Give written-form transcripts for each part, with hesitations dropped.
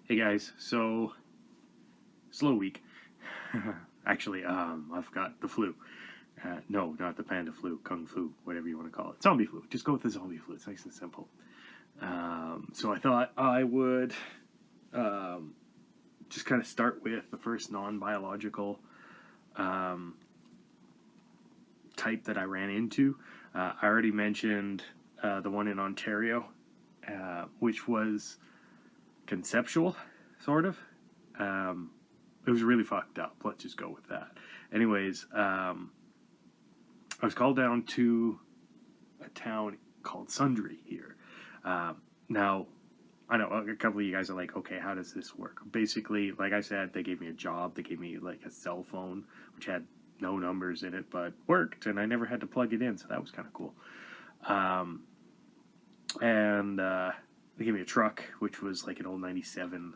Hey guys, so slow week. Actually, I've got the flu. No, not the panda flu, kung flu, whatever you want to call it. Zombie flu. Just go with the zombie flu. It's nice and simple. So I thought I would um, just kind of start with the first non-biological um, type that I ran into. I already mentioned the one in Ontario, which was conceptual, sort of. Um, it was really fucked up. Let's just go with that. Anyways, I was called down to a town called Sundre here. Now, I know a couple of you guys are like, okay, how does this work? Basically, like I said, they gave me a job. They gave me like a cell phone, which had no numbers in it, but worked, and I never had to plug it in, so that was kind of cool. Um, and they gave me a truck, which was like an old '97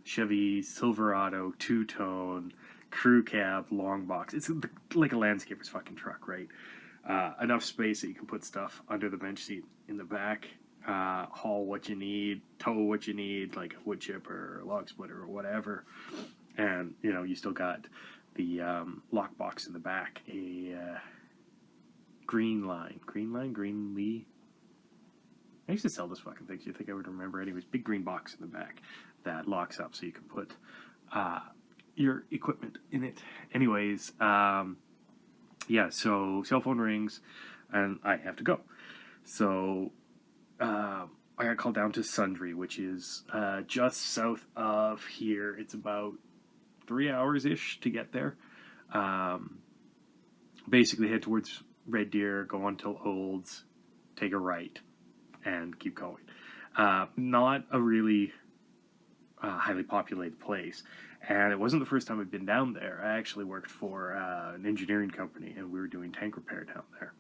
Chevy Silverado two-tone crew cab long box. It's like a landscaper's fucking truck, right? Enough space that you can put stuff under the bench seat in the back, haul what you need, tow what you need, like a wood chipper or a log splitter or whatever. And, you know, you still got the lockbox in the back, a green line. I used to sell those fucking things. You'd think I would remember. Anyways, big green box in the back that locks up so you can put uh, your equipment in it. Anyways, yeah, so cell phone rings and I have to go. So I got called down to Sundre, which is just south of here. It's about 3 hours ish to get there. Um, Basically, head towards Red Deer, go on till Olds, take a right, and keep going. Not a really highly populated place. And it wasn't the first time I'd been down there. I actually worked for an engineering company, and we were doing tank repair down there.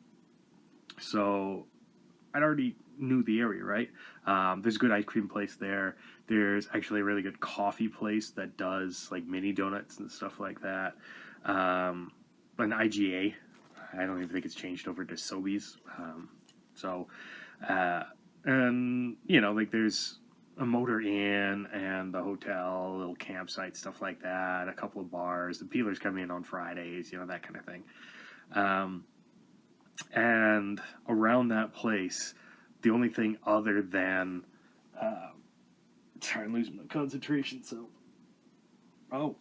So I'd already knew the area, right? There's a good ice cream place there. There's actually a really good coffee place that does like mini donuts and stuff like that. An IGA. I don't even think it's changed over to Sobeys. So, uh, and you know, like there's a motor inn and the hotel, little campsite, stuff like that. A couple of bars. The peelers come in on Fridays, you know, that kind of thing. Um, and around that place, the only thing other than uh, sorry, I'm losing my concentration. So, oh,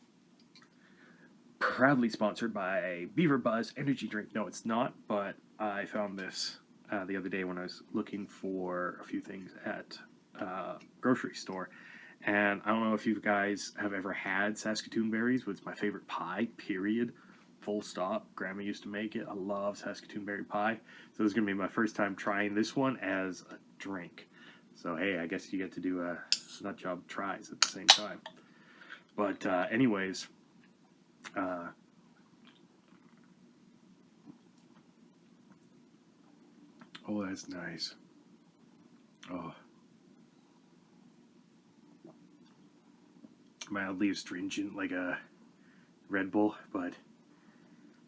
proudly sponsored by Beaver Buzz Energy Drink. No, it's not, but I found this the other day when I was looking for a few things at grocery store. And I don't know if you guys have ever had Saskatoon berries, but it's my favorite pie, period. Full stop. Grandma used to make it. I love Saskatoon berry pie. So this is going to be my first time trying this one as a drink. So, hey, I guess you get to do a nut job tries at the same time. But, anyways, uh, oh, that's nice. Oh, mildly astringent like a Red Bull, but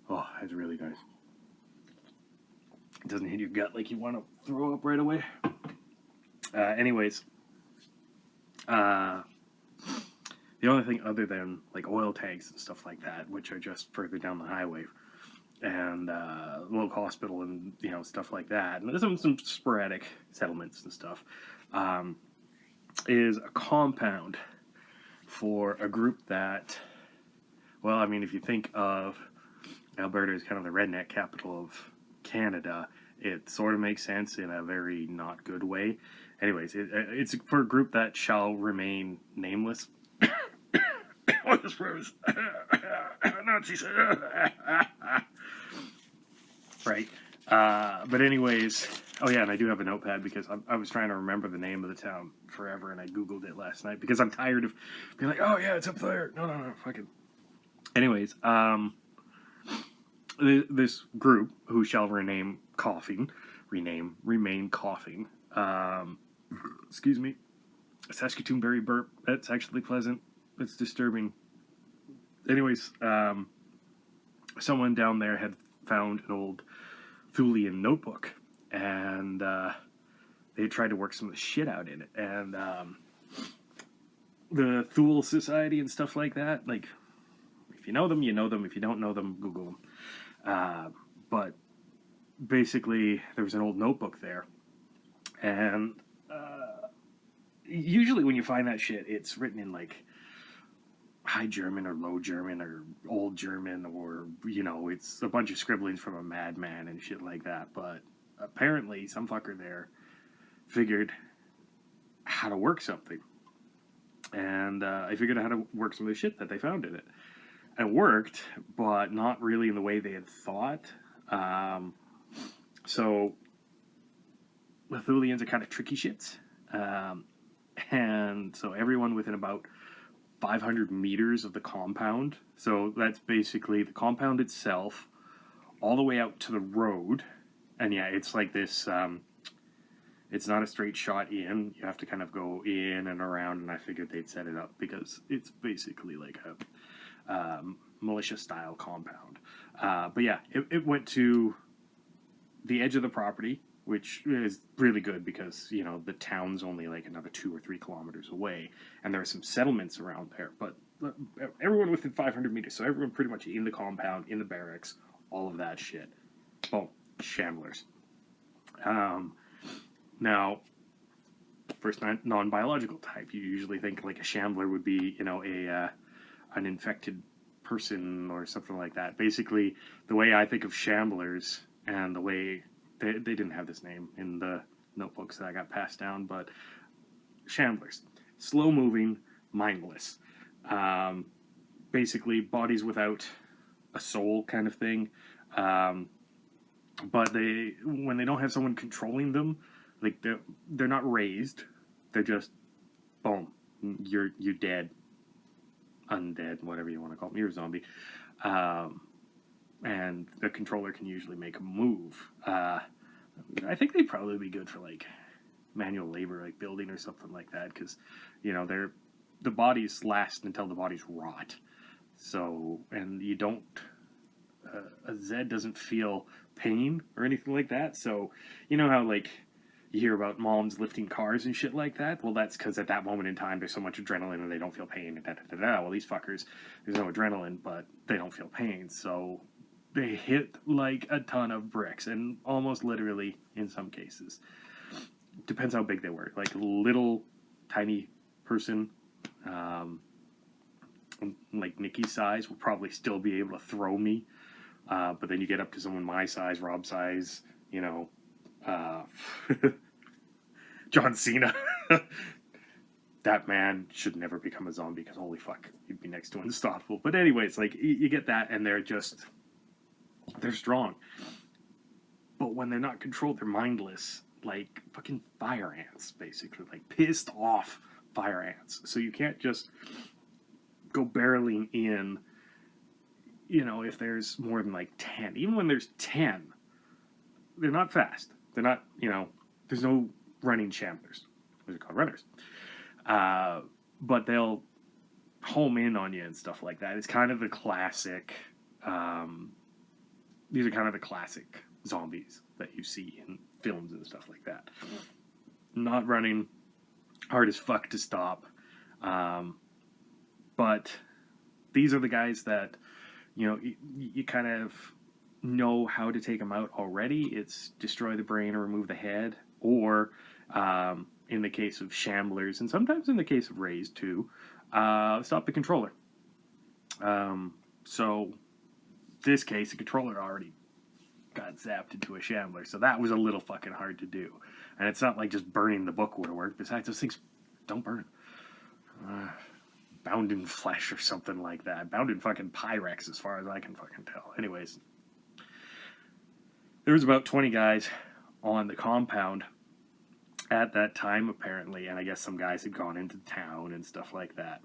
oh, that's really nice. It doesn't hit your gut like you want to throw up right away. Anyways, uh, the only thing other than like oil tanks and stuff like that, which are just further down the highway, and local hospital and you know stuff like that, and there's some sporadic settlements and stuff, um, is a compound for a group that, well, I mean, if you think of Alberta as kind of the redneck capital of Canada, it sort of makes sense in a very not good way. Anyways, it's for a group that shall remain nameless. What is Rose? Nazis. Right. But anyways, oh yeah, and I do have a notepad because I was trying to remember the name of the town forever, and I googled it last night because I'm tired of being like, oh yeah, it's up there. No, fucking. Anyways, this group who shall remain coughing, remain coughing. Excuse me, Saskatoon berry burp. That's actually pleasant. It's disturbing. Anyways, someone down there had found an old Thulian notebook, and they tried to work some of the shit out in it, and the Thule Society and stuff like that. Like, if you know them, you know them. If you don't know them, Google them. But basically, there was an old notebook there, and usually when you find that shit, it's written in like High German or Low German or Old German, or it's a bunch of scribblings from a madman and shit like that. But apparently, some fucker there figured how to work something, and I figured out how to work some of the shit that they found in it. And it worked, but not really in the way they had thought. So Lithulians are kind of tricky shits. And so everyone within about 500 meters of the compound, so that's basically the compound itself, all the way out to the road. And yeah, it's like this, it's not a straight shot in. You have to kind of go in and around, and I figured they'd set it up because it's basically like a militia-style compound. But yeah, it went to the edge of the property, which is really good because, the town's only like another 2 or 3 kilometers away, and there are some settlements around there, but everyone within 500 meters, so everyone pretty much in the compound, in the barracks, all of that shit. Boom. Shamblers. Now, first non-biological type, you usually think like a shambler would be, an infected person or something like that. Basically, the way I think of shamblers, and the way they didn't have this name in the notebooks that I got passed down, but shamblers, slow moving, mindless, basically bodies without a soul kind of thing. But when they don't have someone controlling them, like they're not raised, they're just boom, you're dead, undead, whatever you want to call them. You're a zombie. And the controller can usually make a move. I think they'd probably be good for like manual labor, like building or something like that, because the bodies last until the bodies rot. So, and you don't, a Zed doesn't feel pain or anything like that. So, you know how like you hear about moms lifting cars and shit like that? Well, that's because at that moment in time, there's so much adrenaline and they don't feel pain. And Well, these fuckers, there's no adrenaline, but they don't feel pain. So they hit like a ton of bricks, and almost literally in some cases. Depends how big they were. Like a little tiny person, like Nikki's size, will probably still be able to throw me. But then you get up to someone my size, Rob's size, John Cena. That man should never become a zombie because holy fuck, he'd be next to unstoppable. But anyways, like you get that, and they're strong. But when they're not controlled, they're mindless, like fucking fire ants, basically, like pissed off fire ants. So you can't just go barreling in, if there's more than like 10. Even when there's 10, they're not fast. They're not, there's no running shamblers. Those are called runners. But they'll home in on you and stuff like that. It's kind of the classic, these are kind of the classic zombies that you see in films and stuff like that. Not running, hard as fuck to stop. But these are the guys that, you kind of know how to take them out already. It's destroy the brain or remove the head, or in the case of shamblers, and sometimes in the case of raised too, stop the controller. So this case, the controller already got zapped into a shambler, so that was a little fucking hard to do. And it's not like just burning the book would have worked. Besides, those things don't burn. Bound in flesh or something like that. Bound in fucking Pyrex, as far as I can fucking tell. Anyways, there was about 20 guys on the compound at that time, apparently, and I guess some guys had gone into town and stuff like that.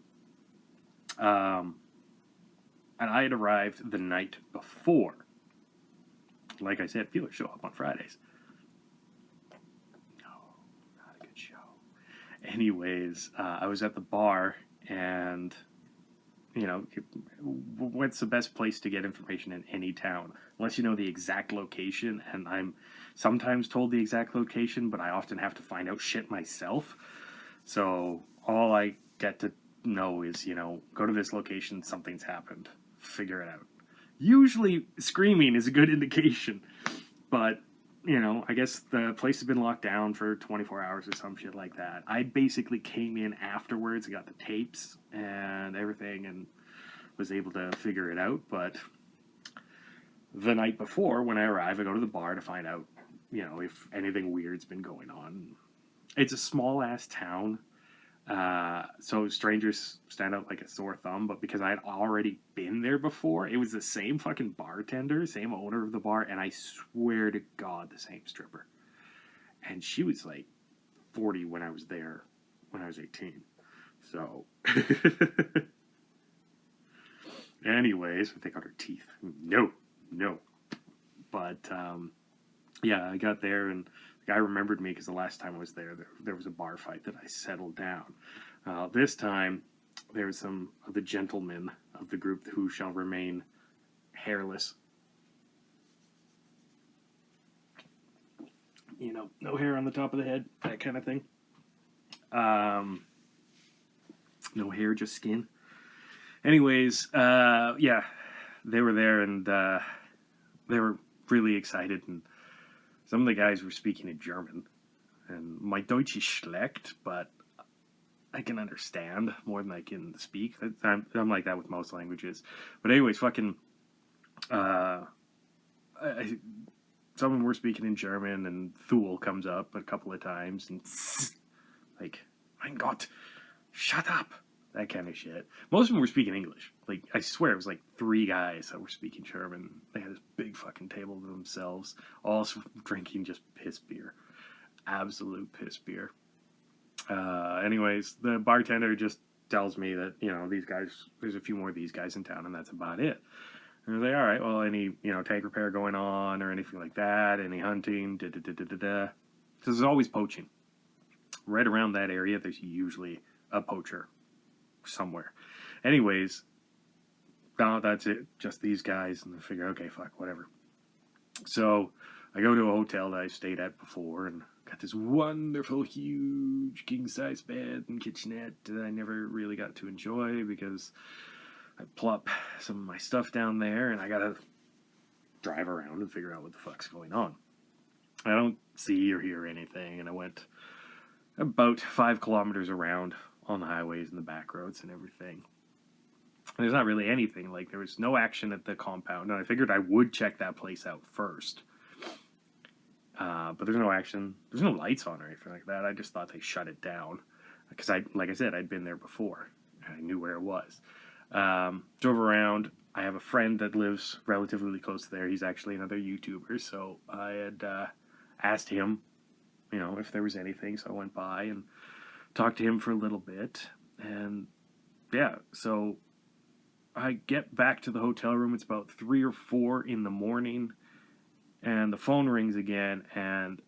And I had arrived the night before. Like I said, people show up on Fridays. No, not a good show. Anyways, I was at the bar, and what's the best place to get information in any town? Unless you know the exact location, and I'm sometimes told the exact location, but I often have to find out shit myself. So all I get to know is, go to this location, something's happened. Figure it out. Usually screaming is a good indication. But, I guess the place has been locked down for 24 hours or some shit like that. I basically came in afterwards and got the tapes and everything and was able to figure it out. But the night before, when I arrive, I go to the bar to find out, if anything weird's been going on. It's a small-ass town. So strangers stand out like a sore thumb, but because I had already been there before, it was the same fucking bartender, same owner of the bar, and I swear to God, the same stripper. And she was like 40 when I was there, when I was 18. So, anyways, I think on her teeth. No. But, yeah, I got there and the guy remembered me because the last time I was there was a bar fight that I settled down. This time, there was some of the gentlemen of the group who shall remain hairless. No hair on the top of the head, that kind of thing. No hair, just skin. Anyways, yeah, they were there and they were really excited, and some of the guys were speaking in German, and my Deutsch is schlecht, but I can understand more than I can speak. I'm like that with most languages. But anyways, fucking, some of them were speaking in German, and Thule comes up a couple of times, and like, mein Gott, shut up, that kind of shit. Most of them were speaking English. Like, I swear it was like 3 guys that were speaking German. They had this big fucking table to themselves, all drinking just piss beer. Absolute piss beer. Anyways, the bartender just tells me that, these guys, there's a few more of these guys in town, and that's about it. And I was like, all right, well, any, tank repair going on or anything like that, any hunting, So there's always poaching. Right around that area, there's usually a poacher somewhere. Anyways, no, that's it. Just these guys, and I figure, okay, fuck, whatever. So I go to a hotel that I stayed at before, and got this wonderful, huge king-size bed and kitchenette that I never really got to enjoy because I plop some of my stuff down there, and I gotta drive around and figure out what the fuck's going on. I don't see or hear anything, and I went about 5 kilometers around on the highways and the back roads and everything. And there's not really anything. Like, there was no action at the compound, and I figured I would check that place out first. But there's no action. There's no lights on or anything like that. I just thought they shut it down. Because, like I said, I'd been there before. And I knew where it was. Drove around. I have a friend that lives relatively close to there. He's actually another YouTuber. So I had asked him, if there was anything. So I went by and talked to him for a little bit. And, yeah, so I get back to the hotel room. It's about 3 or 4 in the morning. And the phone rings again, and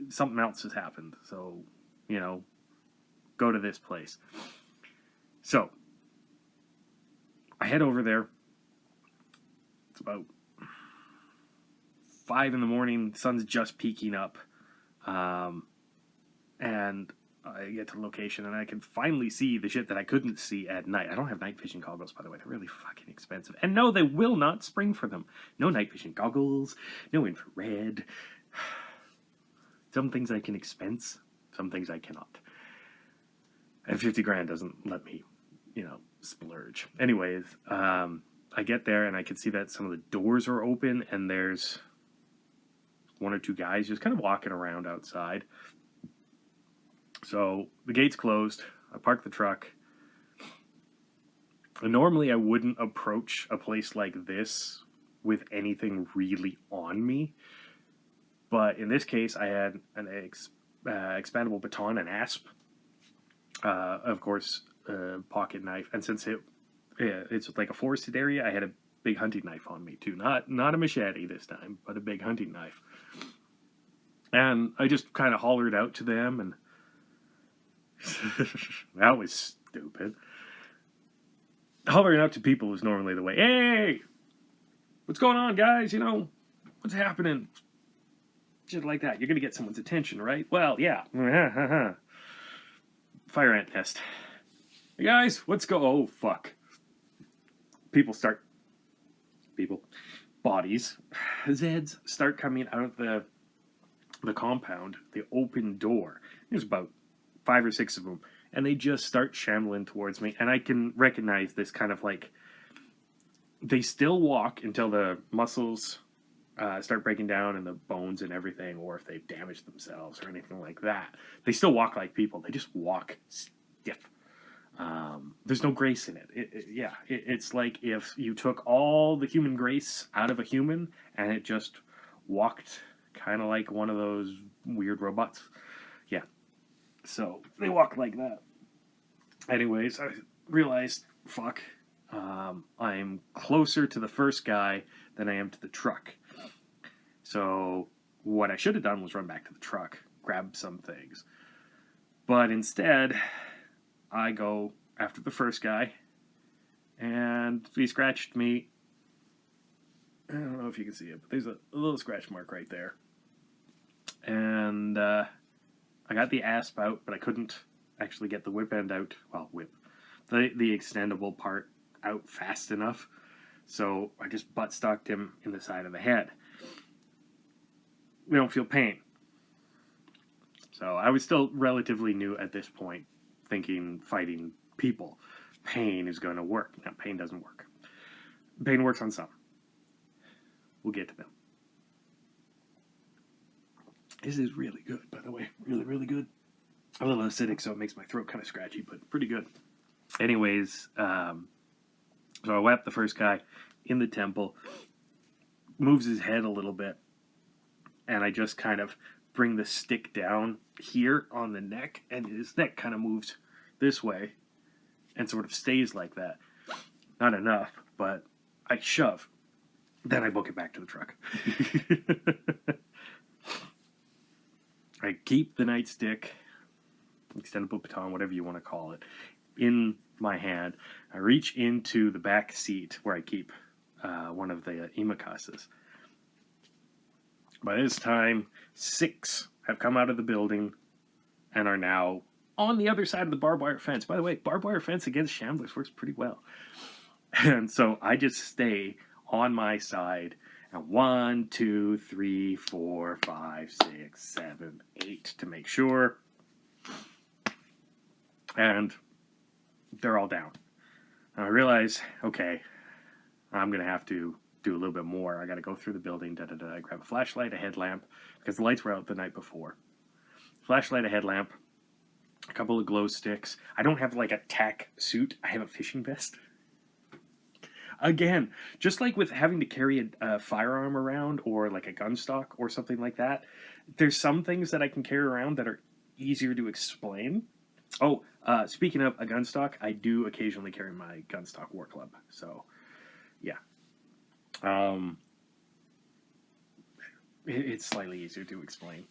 something else has happened. So, go to this place. So, I head over there. It's about 5 in the morning. The sun's just peeking up. And I get to the location, and I can finally see the shit that I couldn't see at night. I don't have night vision goggles, by the way. They're really fucking expensive. And no, they will not spring for them. No night vision goggles, no infrared. Some things I can expense, some things I cannot. And 50 grand doesn't let me, splurge. Anyways, I get there, and I can see that some of the doors are open, and there's 1 or 2 guys just kind of walking around outside. So the gate's closed. I park the truck. And normally I wouldn't approach a place like this with anything really on me. But in this case, I had an expandable baton, an asp, of course, a pocket knife. And since it's like a forested area, I had a big hunting knife on me too. Not a machete this time, but a big hunting knife. And I just kind of hollered out to them, and that was stupid. Hollering out to people is normally the way. Hey, what's going on, guys? What's happening? Shit like that. You're going to get someone's attention, right? Well, yeah. Fire ant nest. Hey guys, let's go. Oh, fuck. People start. People. Bodies. Zeds start coming out of the compound, the open door. There's about 5 or 6 of them. And they just start shambling towards me. And I can recognize this kind of like. They still walk until the muscles start breaking down and the bones and everything, or if they've damaged themselves or anything like that. They still walk like people. They just walk stiff. There's no grace in it. It's like if you took all the human grace out of a human and it just walked kind of like one of those weird robots. Yeah. So they walk like that. Anyways, I realized, fuck, I'm closer to the first guy than I am to the truck. So what I should have done was run back to the truck, grab some things. But instead, I go after the first guy, and he scratched me. I don't know if you can see it, but there's a little scratch mark right there. And I got the asp out, but I couldn't actually get the whip end out. Well, the extendable part out fast enough. So I just butt stocked him in the side of the head. We don't feel pain. So I was still relatively new at this point, thinking fighting people. Pain is going to work. Now, pain doesn't work. Pain works on some. We'll get to them. This is really good, by the way. Really, really good. A little acidic, so it makes my throat kind of scratchy, but pretty good. Anyways, so I whapped the first guy in the temple, moves his head a little bit, and I just kind of bring the stick down here on the neck, and his neck kind of moves this way and sort of stays like that. Not enough, but I shove. Then I book it back to the truck. I keep the nightstick, extendable baton, whatever you want to call it, in my hand. I reach into the back seat where I keep one of the imakasas. By this time, 6 have come out of the building and are now on the other side of the barbed wire fence. By the way, barbed wire fence against shamblers works pretty well. And so I just stay on my side, and 1, 2, 3, 4, 5, 6, 7, 8 to make sure. And they're all down. And I realize, okay, I'm going to have to do a little bit more. I got to go through the building, I grab a flashlight, a headlamp, because the lights were out the night before. Flashlight, a headlamp, a couple of glow sticks. I don't have like a tack suit. I have a fishing vest. Again, just like with having to carry a firearm around or like a gun stock or something like that, there's some things that I can carry around that are easier to explain. Oh, speaking of a gun stock, I do occasionally carry my gun stock war club. So, yeah. It's slightly easier to explain.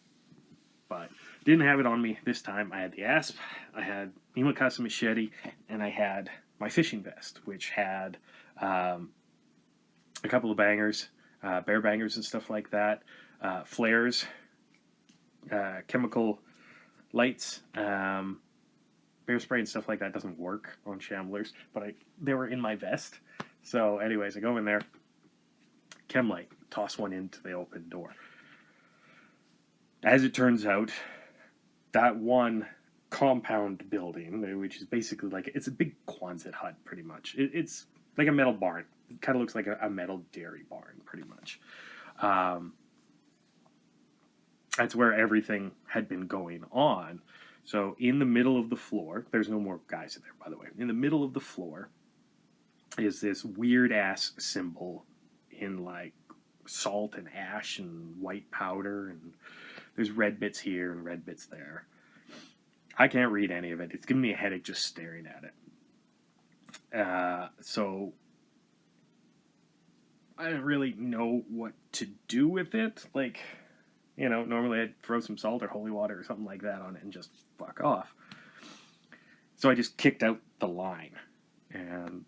But didn't have it on me this time. I had the asp, I had Imakasa machete, and I had my fishing vest, which had a couple of bangers, bear bangers and stuff like that, flares, chemical lights, bear spray and stuff like that doesn't work on shamblers, but they were in my vest. So anyways, I go in there, chem light, toss one into the open door. As it turns out, that one compound building, which is basically like, it's a big Quonset hut, pretty much. It's like a metal barn. It kind of looks like a metal dairy barn, pretty much. That's where everything had been going on. So in the middle of the floor, there's no more guys in there, by the way. In the middle of the floor is this weird-ass symbol in like salt and ash and white powder, and there's red bits here and red bits there. I can't read any of it. It's giving me a headache just staring at it. So I didn't really know what to do with it. Like, you know, normally I'd throw some salt or holy water or something like that on it and just fuck off. So I just kicked out the line and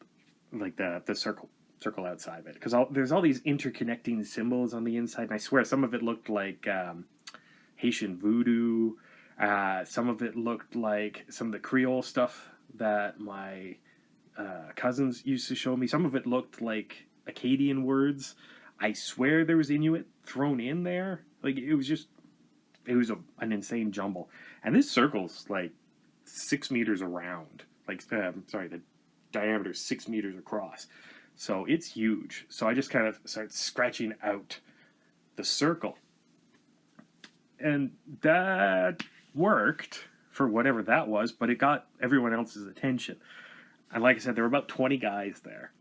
like the circle outside of it, because there's all these interconnecting symbols on the inside, and I swear some of it looked like Haitian voodoo. Some of it looked like some of the Creole stuff that my cousins used to show me. Some of it looked like Akkadian words. I swear there was Inuit thrown in there. Like it was an insane jumble. And this circle's like 6 meters around. Like, sorry, the diameter is 6 meters across. So it's huge. So I just kind of started scratching out the circle. And that worked for whatever that was, but it got everyone else's attention. And like I said, there were about 20 guys there.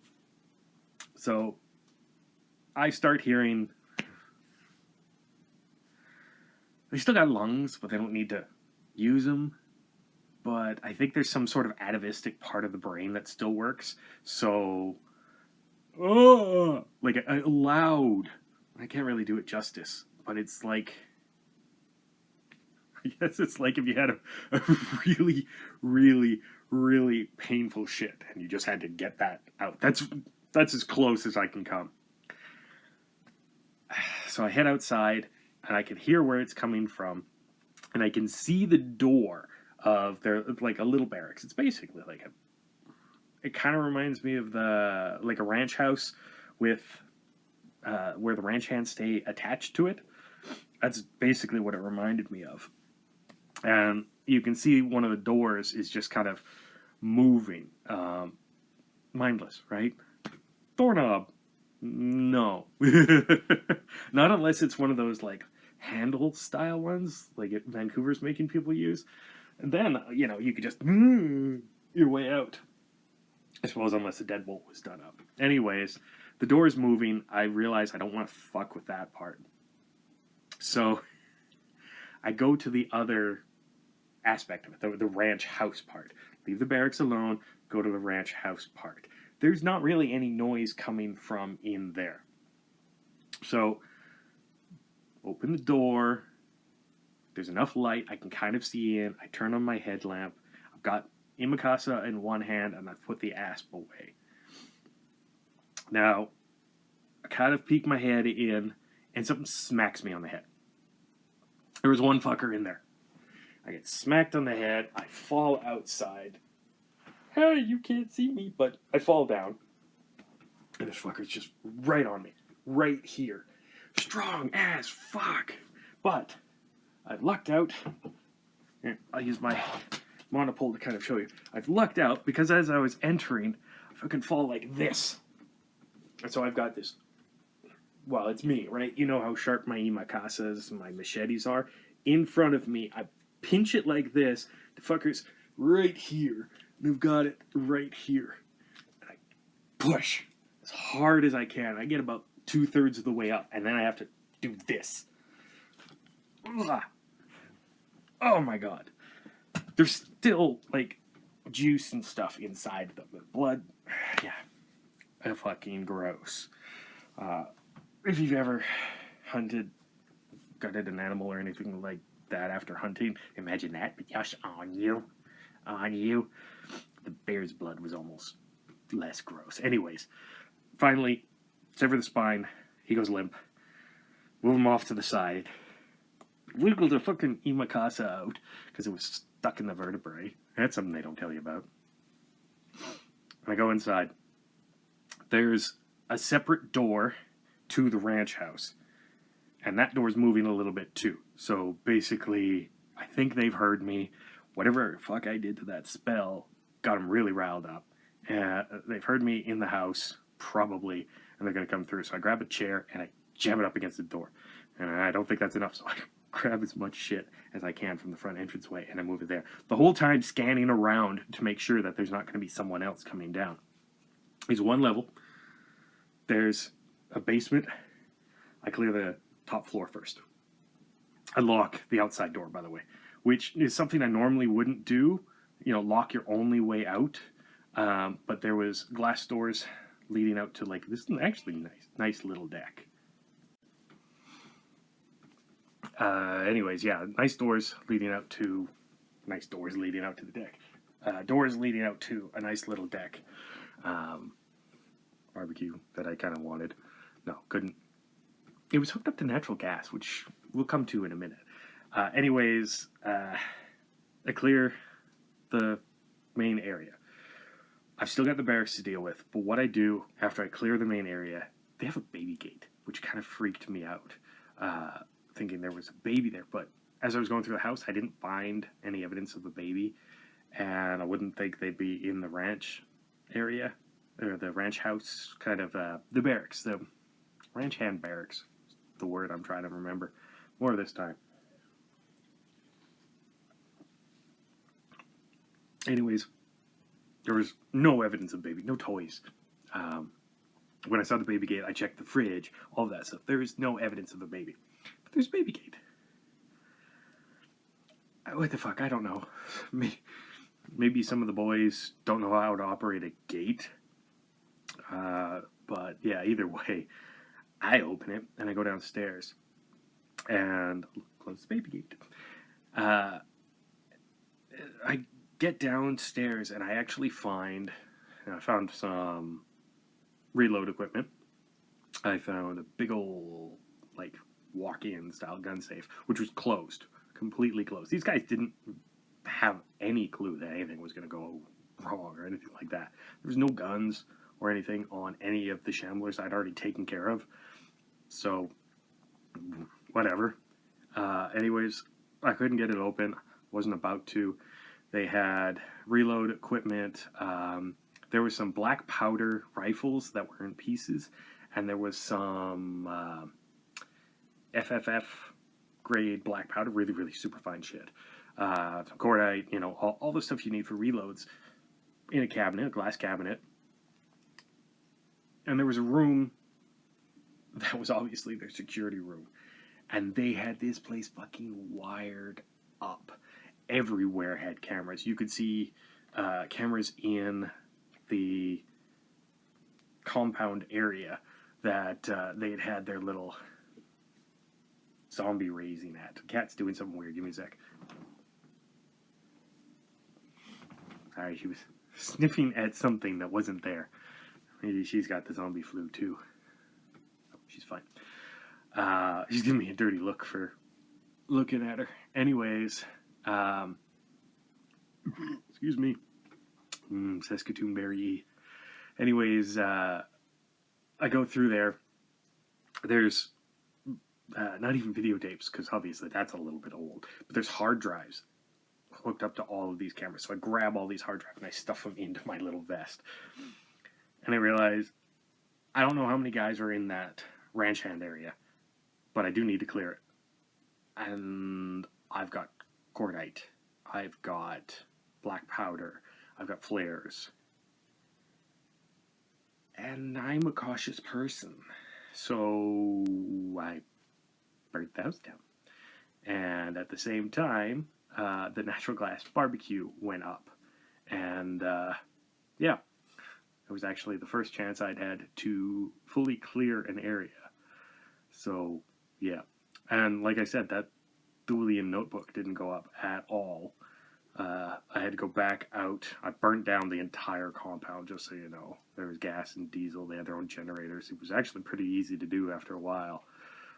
So I start hearing they still got lungs, but they don't need to use them. But I think there's some sort of atavistic part of the brain that still works. So, like a loud. I can't really do it justice, but it's like, I guess it's like if you had a really, really, really painful shit and you just had to get that out. That's as close as I can come. So I head outside and I can hear where it's coming from, and I can see the door of their like a little barracks. It's basically like it kind of reminds me of a ranch house with where the ranch hands stay attached to it. That's basically what it reminded me of. And you can see one of the doors is just kind of moving, mindless, right? Doorknob. No. Not unless it's one of those like handle style ones like Vancouver's making people use. And then, you could just your way out. I suppose unless the deadbolt was done up. Anyways, the door is moving. I realize I don't want to fuck with that part. So I go to the other aspect of it, the ranch house part. Leave the barracks alone, go to the ranch house part. There's not really any noise coming from in there. So, open the door. There's enough light. I can kind of see in. I turn on my headlamp. I've got Imakasa in one hand, and I've put the asp away. Now, I kind of peek my head in, and something smacks me on the head. There was one fucker in there. I get smacked on the head. I fall outside. Hey, you can't see me, but I fall down. And this fucker's just right on me. Right here. Strong as fuck. But I've lucked out. Here, I'll use my monopole to kind of show you. I've lucked out because as I was entering, I fucking fall like this. And so I've got this. Well, it's me, right? You know how sharp my imakasas and my machetes are. In front of me, I pinch it like this. The fucker's right here. And I've got it right here. And I push as hard as I can. I get about 2/3 of the way up, and then I have to do this. Ugh. Oh my god. There's still, like, juice and stuff inside them. Blood. Yeah. Fucking gross. If you've ever gutted an animal or anything like that after hunting, imagine that, but just on you. On you. The bear's blood was almost less gross. Anyways, finally, sever the spine. He goes limp. Move him off to the side. Wiggle the fucking imakasa out because it was stuck in the vertebrae. That's something they don't tell you about. And I go inside. There's a separate door to the ranch house. And that door's moving a little bit too. So basically, I think they've heard me. Whatever fuck I did to that spell got them really riled up. They've heard me in the house, probably, and they're going to come through. So I grab a chair and I jam it up against the door. And I don't think that's enough, so I grab as much shit as I can from the front entranceway and I move it there. The whole time scanning around to make sure that there's not going to be someone else coming down. There's one level. There's a basement. I clear the top floor first. I lock the outside door, by the way, which is something I normally wouldn't do. Lock your only way out. But there was glass doors leading out to like this is actually nice little deck. Anyways, yeah, nice doors leading out to the deck. Doors leading out to a nice little deck. Barbecue that I kind of wanted. No, couldn't. It was hooked up to natural gas, which we'll come to in a minute. Anyways, I clear the main area. I've still got the barracks to deal with, but what I do after I clear the main area, they have a baby gate, which kind of freaked me out, thinking there was a baby there. But as I was going through the house, I didn't find any evidence of a baby, and I wouldn't think they'd be in the ranch area, or the ranch house, kind of the barracks, the ranch hand barracks, the word I'm trying to remember more this time. Anyways, there was no evidence of baby, no toys. When I saw the baby gate, I checked the fridge, all that stuff. There is no evidence of a baby. But there's baby gate. What the fuck? I don't know. Maybe some of the boys don't know how to operate a gate. But yeah, either way, I open it and I go downstairs and close the baby gate. I get downstairs and I actually found some reload equipment. I found a big old, like, walk-in style gun safe, which was closed, completely closed. These guys didn't have any clue that anything was going to go wrong or anything like that. There was no guns or anything on any of the shamblers I'd already taken care of. So, whatever. Anyways, I couldn't get it open. Wasn't about to. They had reload equipment. There was some black powder rifles that were in pieces, and there was some FFF grade black powder, really, really super fine shit. Cordite, you know, all the stuff you need for reloads in a cabinet, a glass cabinet. And there was a room that was obviously their security room. And they had this place fucking wired up. Everywhere had cameras. You could see cameras in the compound area that they had their little zombie raising at. The cat's doing something weird. Give me a sec. Sorry, she was sniffing at something that wasn't there. Maybe she's got the zombie flu too. Oh, she's fine. She's giving me a dirty look for looking at her. Anyways, excuse me. Saskatoon berry. Anyways, I go through there. There's not even videotapes, because obviously that's a little bit old. But there's hard drives hooked up to all of these cameras. So I grab all these hard drives and I stuff them into my little vest. And I realize I don't know how many guys are in that ranch hand area, but I do need to clear it. And I've got cordite. I've got black powder. I've got flares. And I'm a cautious person. So I burnt the house down. And at the same time, the natural glass barbecue went up. And yeah, it was actually the first chance I'd had to fully clear an area. So yeah. And like I said, that Thulian notebook didn't go up at all. I had to go back out. I burnt down the entire compound, just so you know. There was gas and diesel. They had their own generators. It was actually pretty easy to do after a while.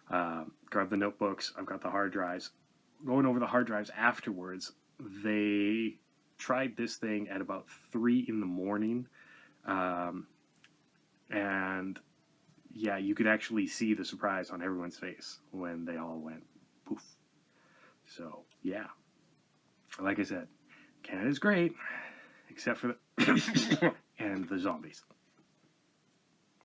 Grab the notebooks. I've got the hard drives. Going over the hard drives afterwards, they tried this thing at about 3 in the morning. And yeah, you could actually see the surprise on everyone's face when they all went poof. So yeah, like I said, Canada's great, except for the and the zombies.